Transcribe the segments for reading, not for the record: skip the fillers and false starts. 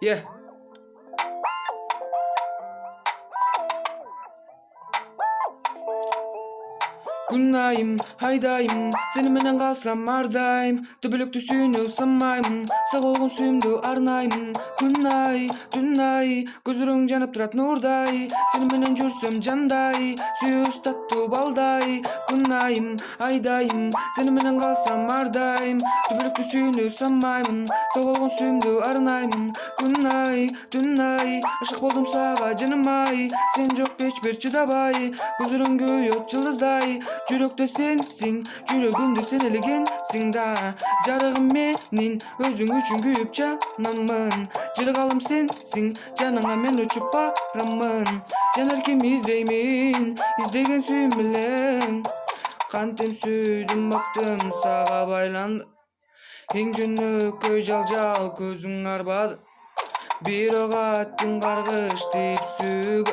Yeah. Günayım, haydayım, seni menen kalsam ardayım. Töbülüktü suyunu sanmayım, sağ olgun suyumdu arnayım. Günay, dünay, gözürüň janıp durat nurday. Seni menen jursam janday, suyuz tattu balday. Günayım, haydayım, seni menen kalsam ardayım. Töbülüktü suyunu sanmayım, sağ olgun suyumdu arnayım. Günay, dünay, aşık boldum sağa canımay. Sen jok hiçbir çıdabay, gözürüň göýüp yıldızday. Jürökde sensiň, jürögümde sen elegensiň da. Jarygym menin, özüň üçin küýüp janamyn. Jyrgalym sensiň, janyňa men uçup baramyn. Janarkem izleymin, izlegen süýüm bilen. Kanten süýdüm baktım sağa baylandy. Eň jönlük köý jaljal gözüň arbady. Bir ogatdyň gargyş diýip süýgü.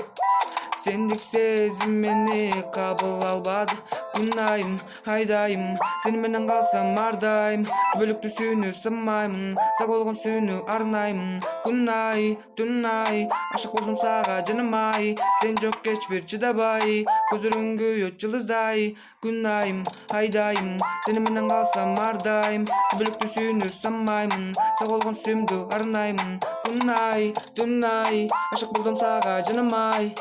Sendik sezim meni kabul albady. Günayım, haydayım, seni menen kalsam ardayım. Töbülüktü suyunu sanmayım, sağ olgun suyunu arnayım. Günay, dünay, aşık boldum sağa canımay. Sen jok hiçbir çıdabay, gözürüň göýüp yıldızday. Günayım, haydayım, seni menen kalsam ardayım. Töbülüktü suyunu sanmayım, sağ olgun suyumdu arnayım. Günay, dünay, aşık boldum sağa canımay.